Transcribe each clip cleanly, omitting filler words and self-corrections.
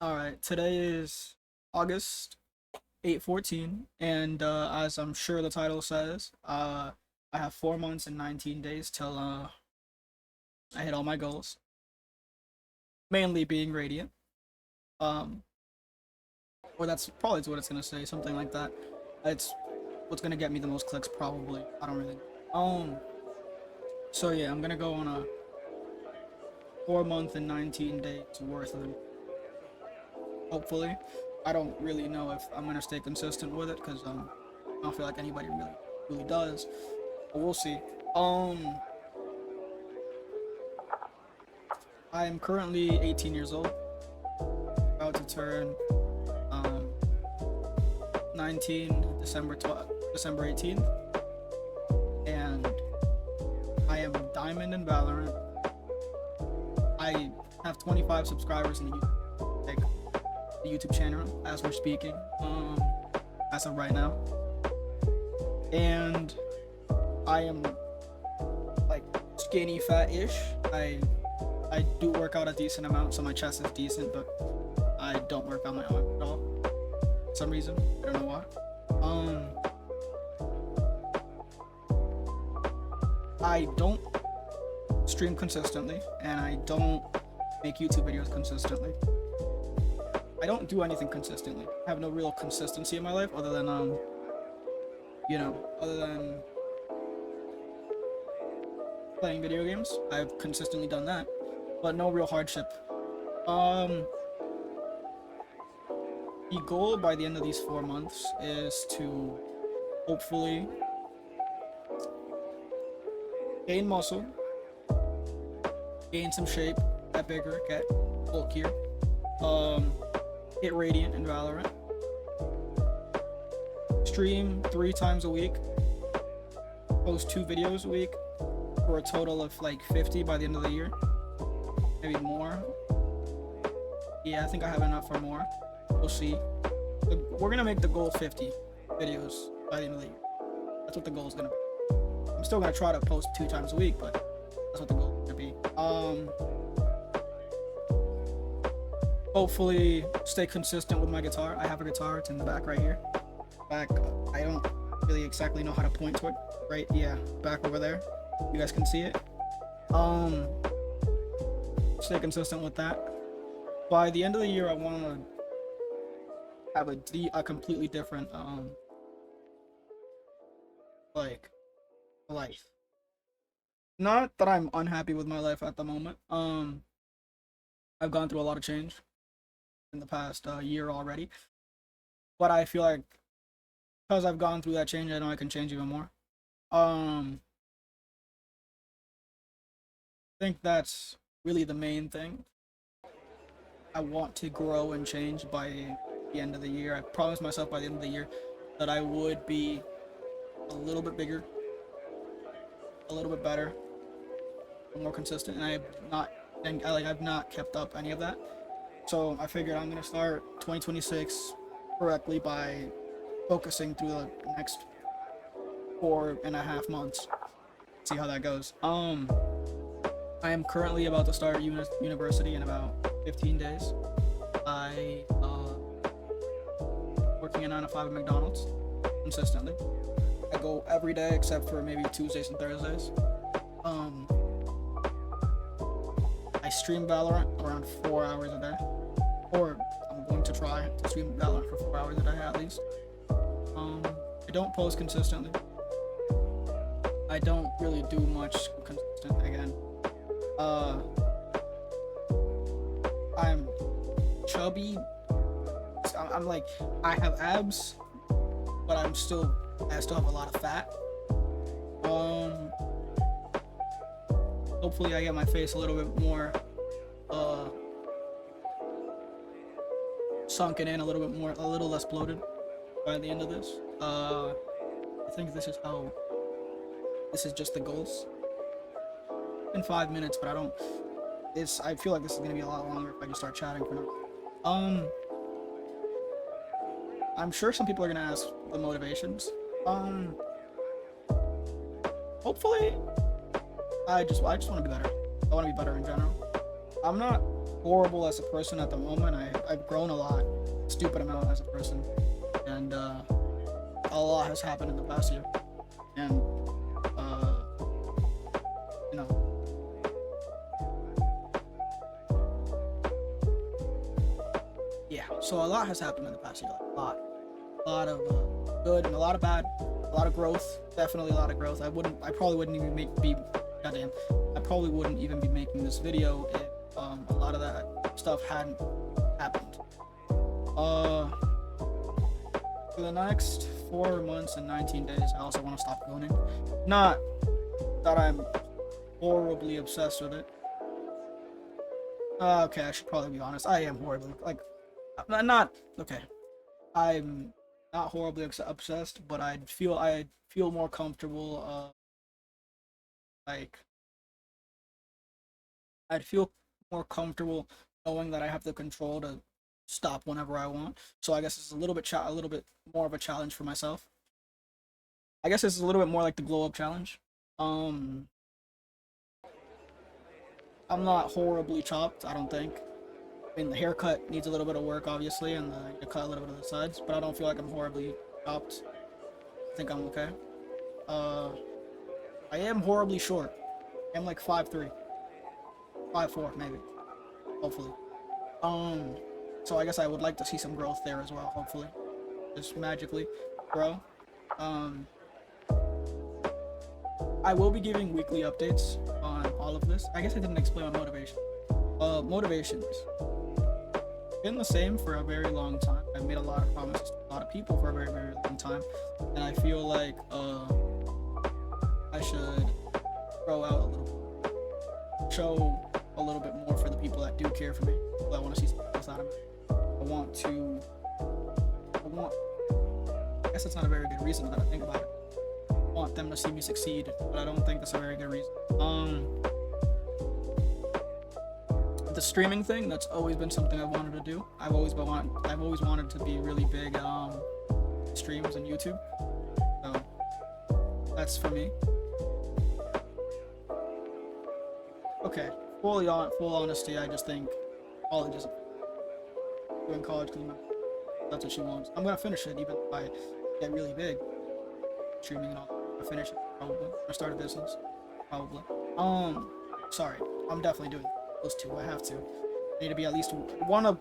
Alright, today is August 8/14, and as I'm sure the title says, I have 4 months and 19 days till I hit all my goals, mainly being Radiant. Um, or that's probably what it's gonna say, something like that. It's what's gonna get me the most clicks, probably. I don't really know. So yeah, I'm gonna go on a 4 month and 19 days worth of, hopefully. I don't really know if I'm gonna stay consistent with it because I don't feel like anybody really does. But we'll see. Um, I am currently 18 years old, about to turn um 19 December 18th, and I am Diamond in Valorant. I have 25 subscribers in the YouTube channel as we're speaking. As of right now, and I am like skinny, fat-ish. I do work out a decent amount, so my chest is decent, but I don't work on my arm at all. For some reason, I don't know why. I don't stream consistently, and I don't make YouTube videos consistently. I don't do anything consistently. I have no real consistency in my life other than other than playing video games. I've consistently done that, but no real hardship. The goal by the end of these 4 months is to hopefully gain muscle, gain some shape, get bigger, get bulkier, hit Radiant in Valorant, stream 3 times a week, post 2 videos a week, for a total of like 50 by the end of the year, maybe more. Yeah, I think I have enough for more. We'll see. We're gonna make the goal 50 videos by the end of the year. That's what the goal is gonna be. I'm still gonna try to post 2 times a week, but that's what the goal is gonna be. Hopefully stay consistent with my guitar. I have a guitar. It's in the back right here. Back. I don't really exactly know how to point to it. Right? Yeah, back over there. You guys can see it. Stay consistent with that. By the end of the year, I want to have a completely different like life. Not that I'm unhappy with my life at the moment. I've gone through a lot of change in the past year already, but I feel like because I've gone through that change, I know I can change even more. I think that's really the main thing. I want to grow and change by the end of the year. I promised myself by the end of the year that I would be a little bit bigger, a little bit better, more consistent, and I've not kept up any of that. So I figured I'm gonna start 2026 correctly by focusing through the next 4.5 months. See how that goes. I am currently about to start university in about 15 days. I working a 9 to 5 at McDonald's consistently. I go every day except for maybe Tuesdays and Thursdays. I stream Valorant around 4 hours a day, or I'm going to try to stream Valorant for 4 hours a day at least. I don't post consistently. I don't really do much consistent again. I'm chubby. I'm like, I have abs, but I still have a lot of fat. Hopefully I get my face a little bit more sunken in, a little less bloated by the end of this. I think this is just the goals. In 5 minutes, but I feel like this is gonna be a lot longer if I just start chatting for now. I'm sure some people are gonna ask the motivations. Hopefully, I just want to be better. I want to be better in general. I'm not horrible as a person at the moment. I've grown a lot, stupid amount as a person, and a lot has happened in the past year, and you know, yeah. So a lot has happened in the past year, like a lot of good and a lot of bad, a lot of growth, definitely a lot of growth. I probably wouldn't even goddamn, I probably wouldn't even be making this video if a lot of that stuff hadn't happened. For the next 4 months and 19 days, I also want to stop cloning. Not that I'm horribly obsessed with it. Okay, I should probably be honest. I am horribly, like, not okay. I'm not horribly obsessed, but I'd feel more comfortable. Like, I'd feel more comfortable knowing that I have the control to stop whenever I want. So I guess it's a little bit more of a challenge for myself. I guess this is a little bit more like the glow up challenge. I'm not horribly chopped, I don't think. I mean, the haircut needs a little bit of work, obviously, and I cut a little bit of the sides, but I don't feel like I'm horribly chopped. I think I'm okay. I am horribly short. I'm like 5'3", 5'4", maybe. Hopefully. So I guess I would like to see some growth there as well, hopefully. Just magically grow. I will be giving weekly updates on all of this. I guess I didn't explain my motivation. Motivations. Been the same for a very long time. I've made a lot of promises to a lot of people for a very, very long time. And I feel like, I should grow out a little bit. Show a little bit more for the people that do care for me. People that want to see something else out of me. I guess that's not a very good reason that I think about it. I want them to see me succeed, but I don't think that's a very good reason. The streaming thing, that's always been something I wanted to do. I've always wanted to be really big streams on YouTube. So that's for me. Okay, full honesty, I just think college is doing college because that's what she wants. I'm gonna finish it even if I get really big. Streaming and all. I finish it probably. Or start a business. Probably. Sorry. I'm definitely doing those two. I have to. I need to be at least one of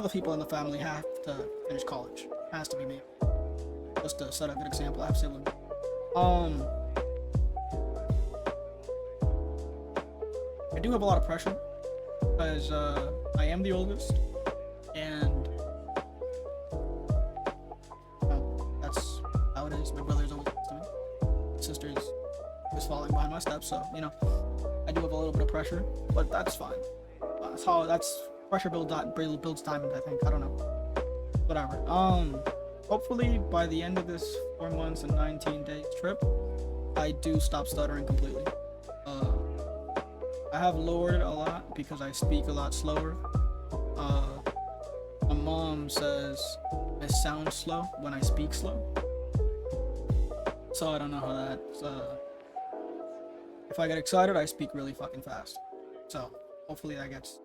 the people in the family have to finish college. It has to be me. Just to set a good example. I have siblings. I do have a lot of pressure because I am the oldest, and that's how it is. My brother's always next to me. My sister's just following behind my steps, so I do have a little bit of pressure, but that's fine. That's pressure builds diamond. I think. I don't know. Whatever. Hopefully by the end of this 4 months and 19 days trip, I do stop stuttering completely. I have lowered it a lot because I speak a lot slower. My mom says I sound slow when I speak slow. So I don't know how that's, if I get excited, I speak really fucking fast. So hopefully that gets,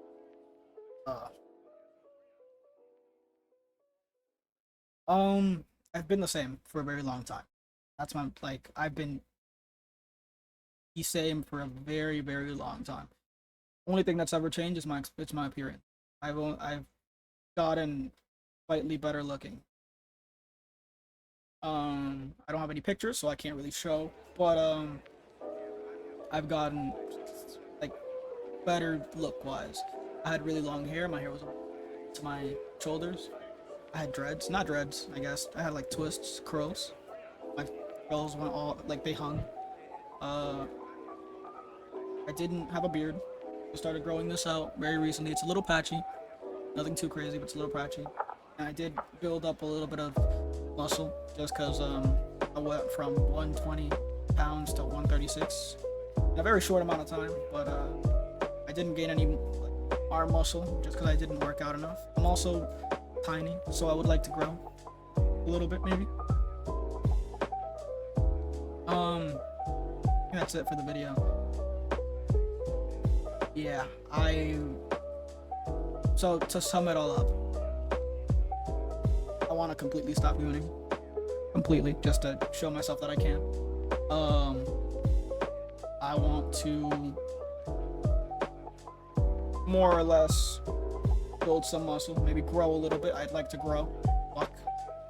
I've been the same for a very long time. That's my, like, I've been the same for a very, very long time. Only thing that's ever changed is my appearance. I've gotten slightly better looking. I don't have any pictures, so I can't really show, but I've gotten like better look wise. I had really long hair. My hair was to my shoulders. I had dreads, not dreads, I guess. I had like twists, curls. My curls went all like they hung. I didn't have a beard. I started growing this out very recently. It's a little patchy. Nothing too crazy, but it's a little patchy. And I did build up a little bit of muscle just because I went from 120 pounds to 136 in a very short amount of time. But I didn't gain any arm muscle just because I didn't work out enough. I'm also tiny, so I would like to grow a little bit maybe. I think that's it for the video. Yeah, So to sum it all up, I want to completely stop gooning. Completely, just to show myself that I can. I want to more or less build some muscle, maybe grow a little bit. I'd like to grow, walk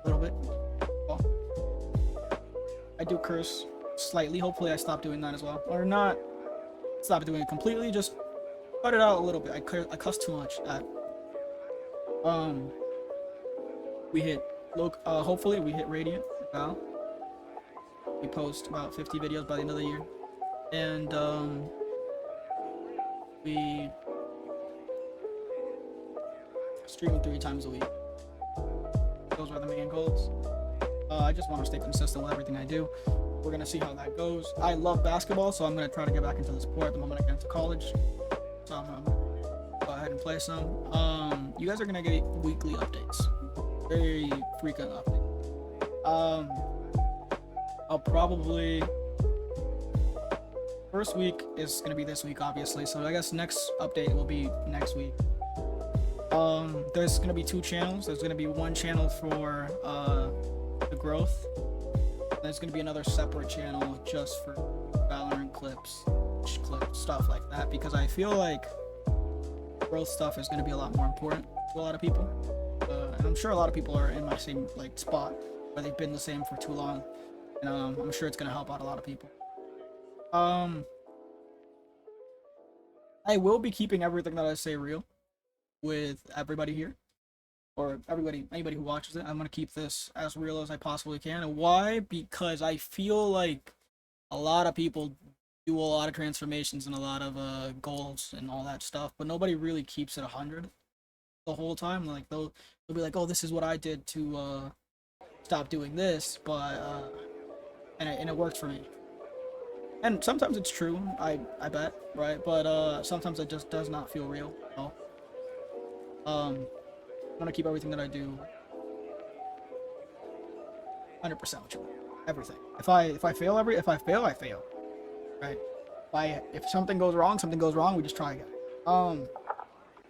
a little bit. Well, I do curse slightly. Hopefully I stop doing that as well. Or not stop doing it completely, just cut it out a little bit. I cuss too much. We hit hopefully we hit Radiant now. We post about 50 videos by the end of the year. And we stream 3 times a week. Those are the main goals. I just want to stay consistent with everything I do. We're gonna see how that goes. I love basketball, so I'm gonna try to get back into the sport the moment I get into college. So I'm gonna go ahead and play some. You guys are gonna get weekly updates, very frequent updates. I'll probably first week is gonna be this week, obviously. So I guess next update will be next week. There's gonna be 2 channels. There's gonna be one channel for the growth. There's gonna be another separate channel just for Valorant clips, stuff like that, because I feel like growth stuff is gonna be a lot more important to a lot of people. And I'm sure a lot of people are in my same like spot where they've been the same for too long, and I'm sure it's gonna help out a lot of people. I will be keeping everything that I say real with everybody here, or anybody who watches it. I'm gonna keep this as real as I possibly can. And why? Because I feel like a lot of people do a lot of transformations and a lot of goals and all that stuff, but nobody really keeps it 100 the whole time. Like they'll be like, oh, this is what I did to stop doing this, but and it worked for me. And sometimes it's true, I bet, right? But sometimes it just does not feel real at all. I'm gonna keep everything that I do 100% with you. Everything. If I fail, I fail. Right? If something goes wrong, we just try again.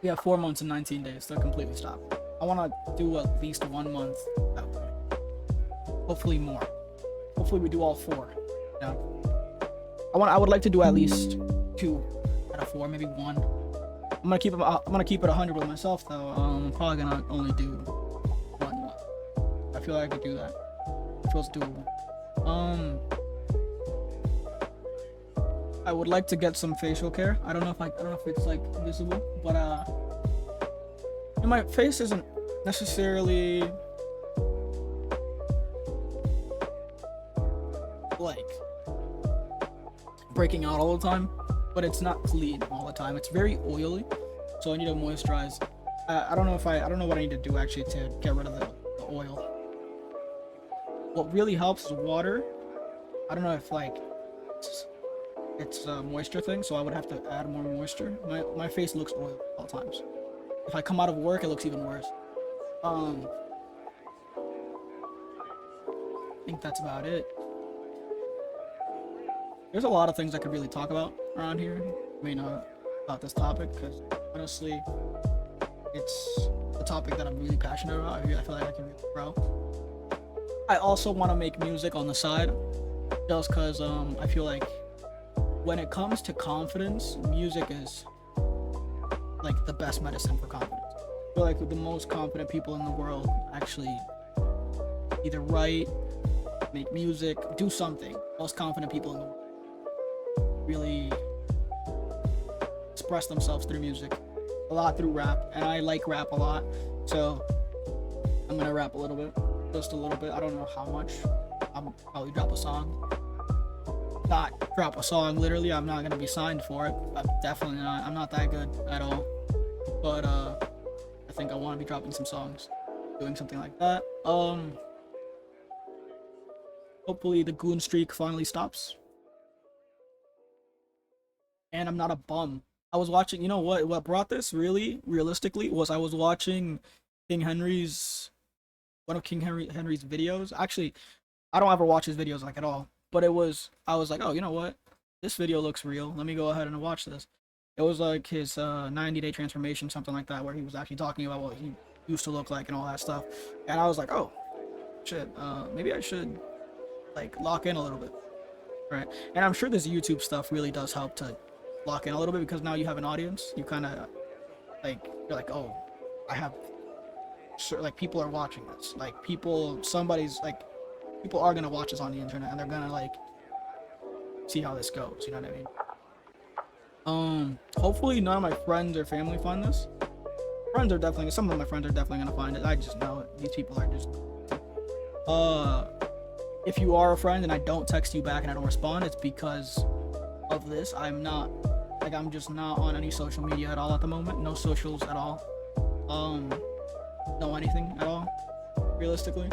We have 4 months and 19 days to completely stop. I wanna do at least 1 month that way. Hopefully more. Hopefully we do all 4. Yeah. I would like to do at least 2 out of 4, maybe 1. I'm gonna keep it 100 with myself though. I'm probably gonna only do 1 month. I feel like I could do that. It feels doable. I would like to get some facial care. I don't know if it's like visible, but my face isn't necessarily like breaking out all the time, but it's not clean all the time. It's very oily, so I need to moisturize. I don't know what I need to do actually to get rid of the oil. What really helps is water. I don't know if like it's a moisture thing, so I would have to add more moisture. My face looks oily at all times. If I come out of work, it looks even worse. I think that's about it. There's a lot of things I could really talk about around here. I mean, about this topic, because honestly, it's a topic that I'm really passionate about. I feel like I can really grow. I also want to make music on the side, just because I feel like when it comes to confidence, music is like the best medicine for confidence. I feel like the most confident people in the world actually either write, make music, do something. Most confident people in the world really express themselves through music, a lot through rap, and I like rap a lot, so I'm gonna rap a little bit, just a little bit. I don't know how much. I'll probably drop a song. Not drop a song literally. I'm not gonna be signed for it. I'm definitely not. I'm not that good at all, but I think I want to be dropping some songs, doing something like that. Hopefully the goon streak finally stops. And I'm not a bum. I was watching, you know what brought this really realistically was I was watching one of King Henry's videos. Actually, I don't ever watch his videos like at all, but I was like, oh, you know what? This video looks real. Let me go ahead and watch this. It was like his 90-day transformation, something like that, where he was actually talking about what he used to look like and all that stuff. And I was like, oh shit, maybe I should like lock in a little bit, right? And I'm sure this YouTube stuff really does help to lock in a little bit, because now you have an audience. You kind of like, you're like, oh, I have, like, people are watching this. Like, somebody's like, people are gonna watch this on the internet, and they're gonna like see how this goes. You know what I mean? Hopefully none of my friends or family find this. Some of my friends are definitely gonna find it. I just know it. These people are just, if you are a friend and I don't text you back and I don't respond, it's because of this. I'm just not on any social media at all at the moment. No socials at all. No anything at all, realistically.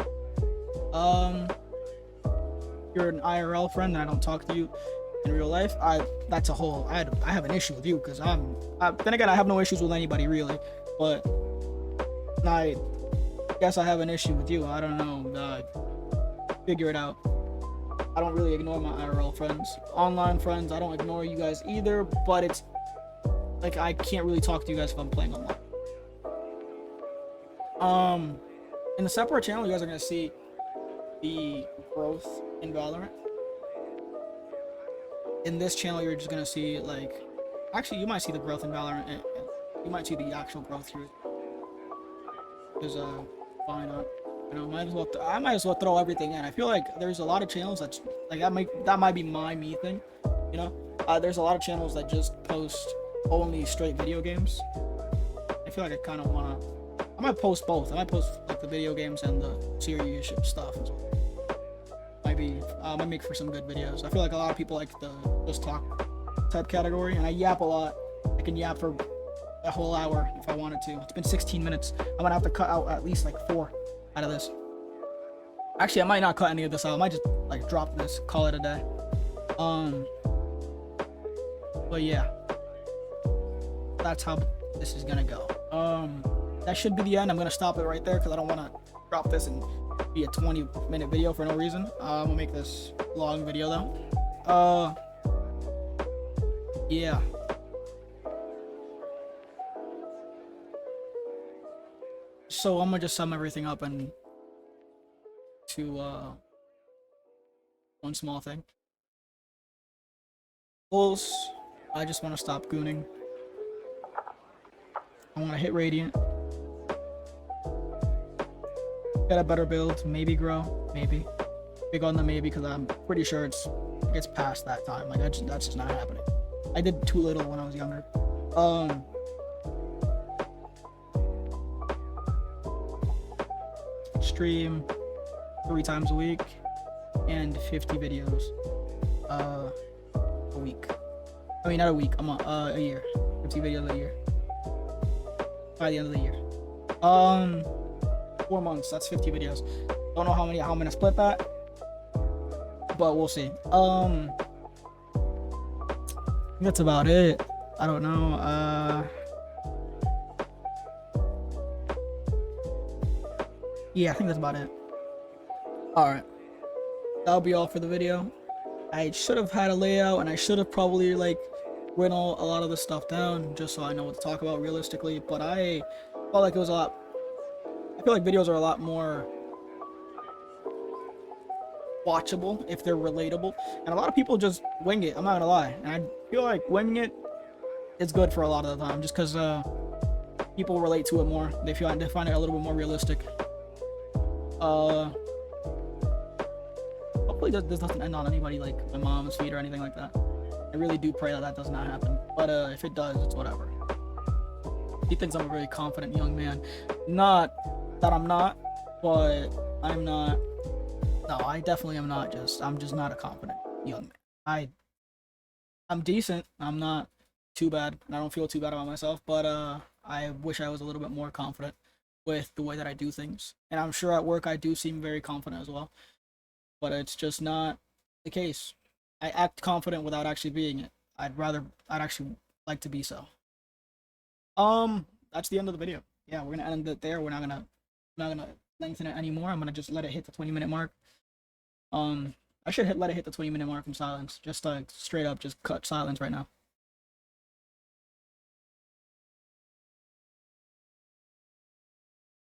You're an IRL friend and I don't talk to you in real life, I have an issue with you, because then again, I have no issues with anybody really, but I guess I have an issue with you. I don't know, figure it out. I don't really ignore my IRL friends. Online friends, I don't ignore you guys either, but it's like I can't really talk to you guys if I'm playing online. In the separate channel, you guys are gonna see the growth in Valorant. In this channel, you're just gonna see, like, actually, you might see the growth in Valorant, and you might see the actual growth here. Because why not? You know, I might as well throw everything in. I feel like there's a lot of channels that's like that might be me thing. You know, there's a lot of channels that just post only straight video games. I feel like I kind of wanna. I might post both. I might post like the video games and the serious stuff as well. Might make for some good videos. I feel like a lot of people like the just talk type category, and I yap a lot. I can yap for a whole hour if I wanted to. It's been 16 minutes. I'm gonna have to cut out at least like 4 out of this. Actually, I might not cut any of this out. I might just like drop this, call it a day. But yeah, that's how this is gonna go. That should be the end. I'm gonna stop it right there because I don't want to drop this and be a 20-minute video for no reason. I'm gonna make this long video though. Yeah. So I'm gonna just sum everything up and to one small thing. Goals. I just want to stop gooning. I want to hit Radiant. Get a better build, maybe grow, maybe. Big on the maybe, because I'm pretty sure it gets past that time. Like that's just not happening. I did too little when I was younger. Stream 3 times a week and 50 videos a week. I mean, not a week, a year. 50 videos a year by the end of the year. 4 months, that's 50 videos. Don't know how I'm gonna split that, but we'll see. That's about it. I don't know. Yeah, I think that's about it. Alright, that'll be all for the video. I should have had a layout, and I should have probably like written a lot of this stuff down just so I know what to talk about realistically, but I felt like it was a lot. I feel like videos are a lot more watchable if they're relatable, and a lot of people just wing it. I'm not gonna lie, and I feel like winging it is good for a lot of the time, just because people relate to it more. They find it a little bit more realistic. Hopefully this doesn't end on anybody like my mom's feet or anything like that. I really do pray that does not happen, but if it does, it's whatever. He thinks I'm a very confident young man. Not that I'm not, but I'm not. No, I definitely am not. I'm just not a confident young man. I'm decent. I'm not too bad, and I don't feel too bad about myself, but I wish I was a little bit more confident with the way that I do things. And I'm sure at work I do seem very confident as well, but it's just not the case. I act confident without actually being it. I'd actually like to be so. That's the end of the video. Yeah, we're gonna end it there. We're not gonna lengthen it anymore. I'm gonna just let it hit the 20-minute mark. I should let it hit the 20-minute mark in silence. Just straight up just cut silence right now.